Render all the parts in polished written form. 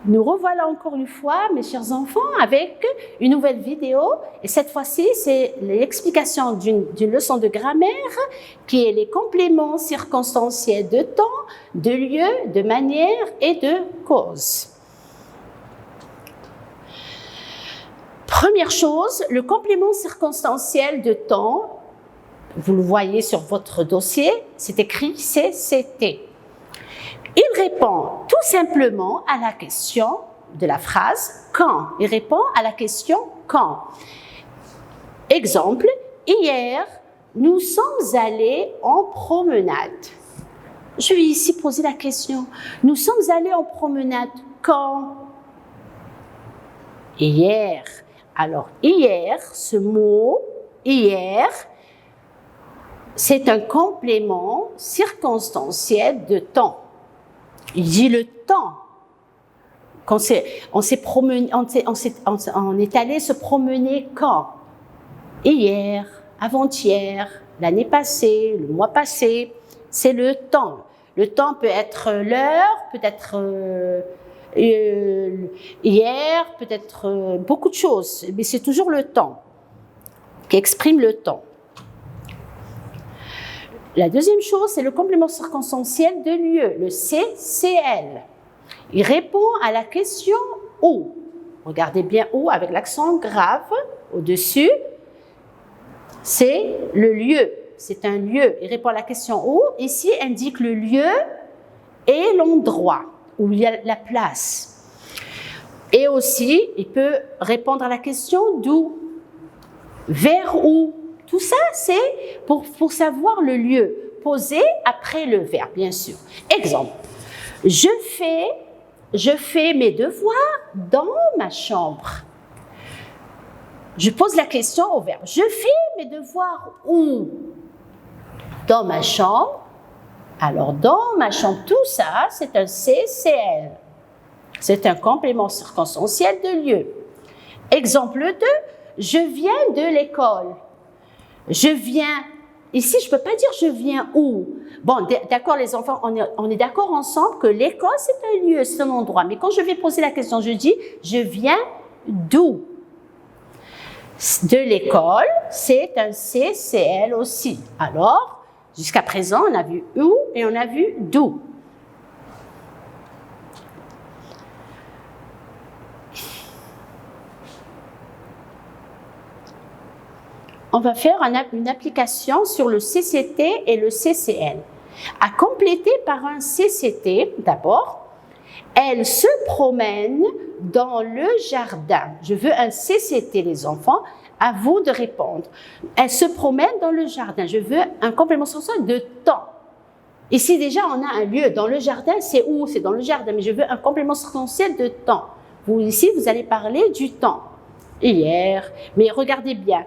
Nous revoilà encore une fois, mes chers enfants, avec une nouvelle vidéo. Et cette fois-ci, c'est l'explication d'une leçon de grammaire qui est les compléments circonstanciels de temps, de lieu, de manière et de cause. Première chose, le complément circonstanciel de temps, vous le voyez sur votre dossier, c'est écrit CCT. Il répond tout simplement à la question de la phrase « quand ». Il répond à la question « quand ». Exemple, hier, nous sommes allés en promenade. Je vais ici poser la question. Nous sommes allés en promenade quand? Hier. Alors, hier, ce mot « hier », c'est un complément circonstanciel de temps. Il dit le temps. On est allé se promener quand? Hier, avant-hier, l'année passée, le mois passé. C'est le temps. Le temps peut être l'heure, peut être hier, peut être beaucoup de choses. Mais c'est toujours le temps qui exprime le temps. La deuxième chose, c'est le complément circonstanciel de lieu, le CCL. Il répond à la question « où ». Regardez bien « où » avec l'accent grave au-dessus. C'est le lieu, c'est un lieu. Il répond à la question « où ». Ici, indique le lieu et l'endroit où il y a la place. Et aussi, il peut répondre à la question « d'où ». Vers où. Tout ça, c'est pour savoir le lieu, posé après le verbe, bien sûr. Exemple, je fais mes devoirs dans ma chambre. Je pose la question au verbe. Je fais mes devoirs où? Dans ma chambre. Alors, dans ma chambre, tout ça, c'est un CCL. C'est un complément circonstanciel de lieu. Exemple 2, je viens de l'école. Je viens, ici je ne peux pas dire je viens où. Bon, d'accord les enfants, on est d'accord ensemble que l'école c'est un lieu, c'est un endroit. Mais quand je vais poser la question, je dis je viens d'où? De l'école, c'est un CCL aussi. Alors, jusqu'à présent, on a vu où et on a vu d'où. On va faire une application sur le CCT et le CCL. À compléter par un CCT, d'abord, elle se promène dans le jardin. Je veux un CCT, les enfants, à vous de répondre. Elle se promène dans le jardin. Je veux un complément circonstanciel de temps. Ici, déjà, on a un lieu. Dans le jardin, c'est où? C'est dans le jardin, mais je veux un complément circonstanciel de temps. Vous, ici, vous allez parler du temps. Hier, mais regardez bien.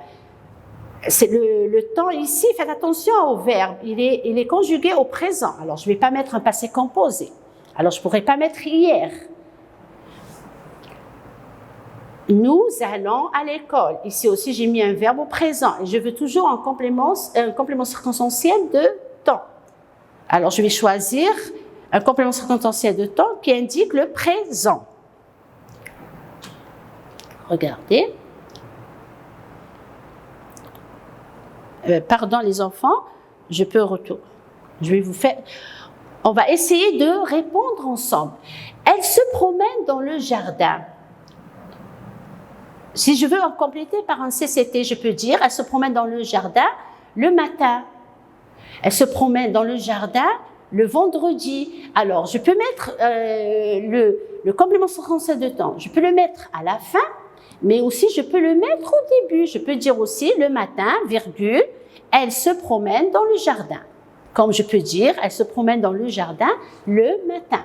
C'est le temps ici, faites attention au verbe, il est conjugué au présent. Alors, je ne vais pas mettre un passé composé. Alors, je ne pourrais pas mettre hier. Nous allons à l'école. Ici aussi, j'ai mis un verbe au présent. Et je veux toujours un complément circonstanciel de temps. Alors, je vais choisir un complément circonstanciel de temps qui indique le présent. Regardez. Pardon les enfants, je peux retourner. Je vais vous faire. On va essayer de répondre ensemble. Elle se promène dans le jardin. Si je veux en compléter par un CCT, je peux dire elle se promène dans le jardin le matin. Elle se promène dans le jardin le vendredi. Alors, je peux mettre le complément circonstanciel de temps. Je peux le mettre à la fin. Mais aussi, je peux le mettre au début. Je peux dire aussi le matin, virgule, elle se promène dans le jardin. Comme je peux dire, elle se promène dans le jardin le matin.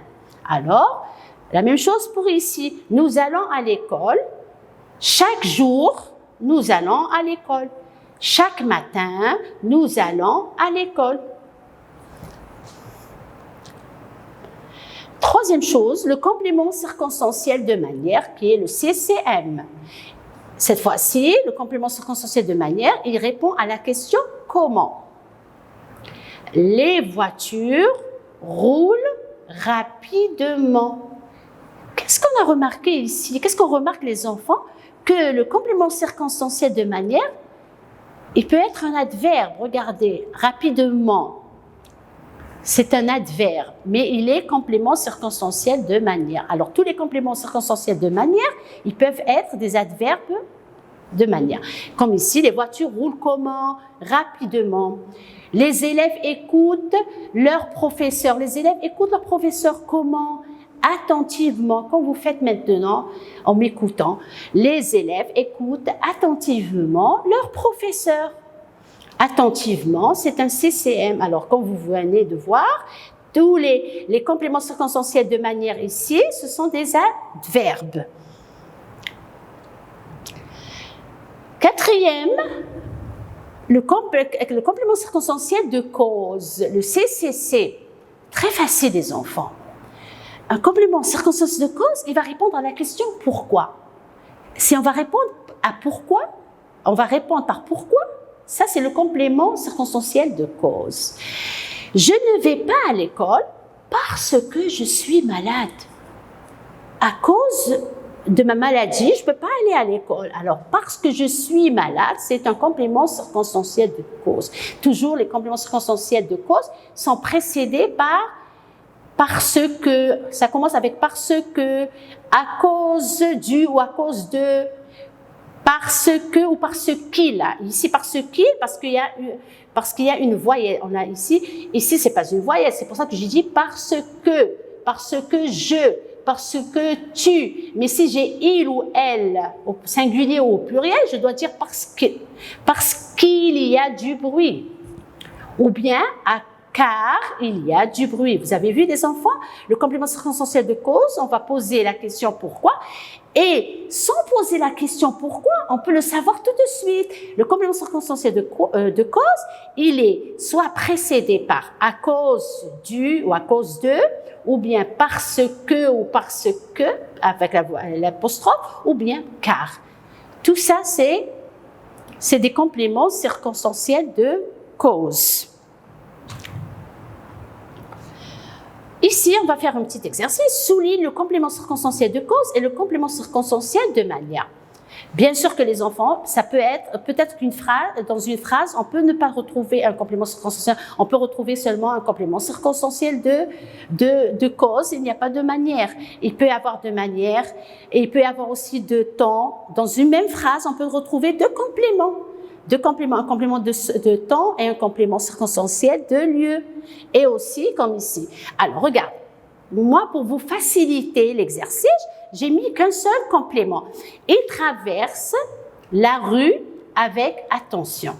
Alors, la même chose pour ici. Nous allons à l'école. Chaque jour, nous allons à l'école. Chaque matin, nous allons à l'école. Troisième chose, le complément circonstanciel de manière qui est le CCM. Cette fois-ci, le complément circonstanciel de manière, il répond à la question « comment ». Les voitures roulent rapidement. Ce qu'on a remarqué ici, qu'est-ce qu'on remarque les enfants? Que le complément circonstanciel de manière, il peut être un adverbe. Regardez, rapidement. C'est un adverbe, mais il est complément circonstanciel de manière. Alors, tous les compléments circonstanciels de manière, ils peuvent être des adverbes de manière. Comme ici, les voitures roulent comment? Rapidement. Les élèves écoutent leur professeur. Les élèves écoutent leur professeur comment? Attentivement. Comme vous faites maintenant en m'écoutant, les élèves écoutent attentivement leur professeur. Attentivement, c'est un CCM. Alors, comme vous venez de voir, tous les compléments circonstanciels de manière ici, ce sont des adverbes. Quatrième, le complément circonstanciel de cause, le CCC. Très facile, les enfants. Un complément circonstanciel de cause, il va répondre à la question « pourquoi ?» Si on va répondre à « pourquoi », on va répondre par « pourquoi ?» Ça, c'est le complément circonstanciel de cause. Je ne vais pas à l'école parce que je suis malade. À cause de ma maladie, je ne peux pas aller à l'école. Alors, parce que je suis malade, c'est un complément circonstanciel de cause. Toujours, les compléments circonstanciels de cause sont précédés par parce que, ça commence avec parce que, à cause du ou à cause de, parce que ou parce qu'il. Ici, parce qu'il, parce qu'il y a une voyelle. On a ici c'est pas une voyelle, c'est pour ça que j'ai dit parce que je, parce que tu. Mais si j'ai il ou elle au singulier ou au pluriel, je dois dire parce qu'il y a du bruit. Ou bien car il y a du bruit. Vous avez vu les enfants? Le complément circonstanciel de cause, on va poser la question pourquoi. Et sans poser la question pourquoi, on peut le savoir tout de suite. Le complément circonstanciel de cause, il est soit précédé par à cause du ou à cause de, ou bien parce que ou parce que, avec l'apostrophe, ou bien car. Tout ça, c'est des compléments circonstanciels de cause. Ici, on va faire un petit exercice. Souligne le complément circonstanciel de cause et le complément circonstanciel de manière. Bien sûr que les enfants, ça peut-être qu'une phrase, dans une phrase, on peut ne pas retrouver un complément circonstanciel, on peut retrouver seulement un complément circonstanciel de cause, il n'y a pas de manière. Il peut y avoir de manière et il peut y avoir aussi de temps. Dans une même phrase, on peut retrouver deux compléments. Un complément de temps et un complément circonstanciel de lieu. Et aussi, comme ici. Alors, regarde. Moi, pour vous faciliter l'exercice, j'ai mis qu'un seul complément. Il traverse la rue avec attention.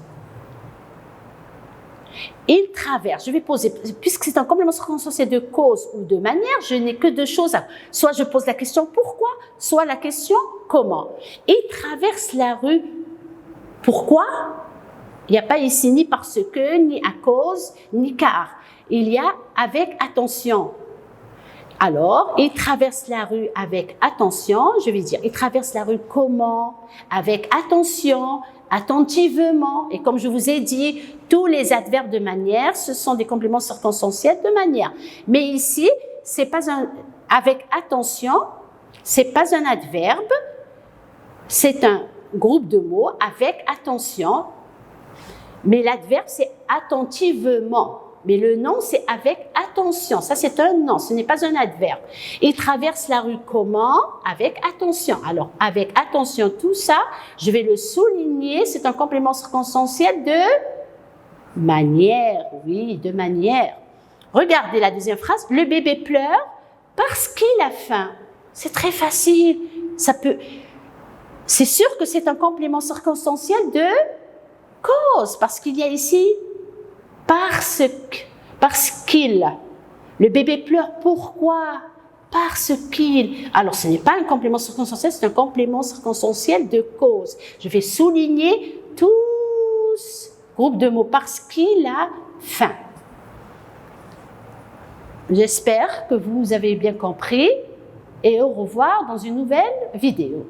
Il traverse. Je vais poser, puisque c'est un complément circonstanciel de cause ou de manière, je n'ai que deux choses. Soit je pose la question pourquoi, soit la question comment. Il traverse la rue. Pourquoi? Il n'y a pas ici ni parce que, ni à cause, ni car. Il y a avec attention. Alors, il traverse la rue avec attention. Je vais dire, il traverse la rue comment? Avec attention, attentivement. Et comme je vous ai dit, tous les adverbes de manière, ce sont des compléments circonstanciels de manière. Mais ici, c'est pas avec attention, c'est pas un adverbe, c'est un groupe de mots avec attention, mais l'adverbe c'est attentivement, mais le nom c'est avec attention, ça c'est un nom, ce n'est pas un adverbe. Il traverse la rue comment? Avec attention. Alors avec attention, tout ça, je vais le souligner, c'est un complément circonstanciel de manière, oui, de manière. Regardez la deuxième phrase, le bébé pleure parce qu'il a faim. C'est très facile, c'est sûr que c'est un complément circonstanciel de cause, parce qu'il y a ici parce qu'il. Le bébé pleure, pourquoi? Parce qu'il. Alors, ce n'est pas un complément circonstanciel, c'est un complément circonstanciel de cause. Je vais souligner tous groupe de mots parce qu'il a faim. J'espère que vous avez bien compris et au revoir dans une nouvelle vidéo.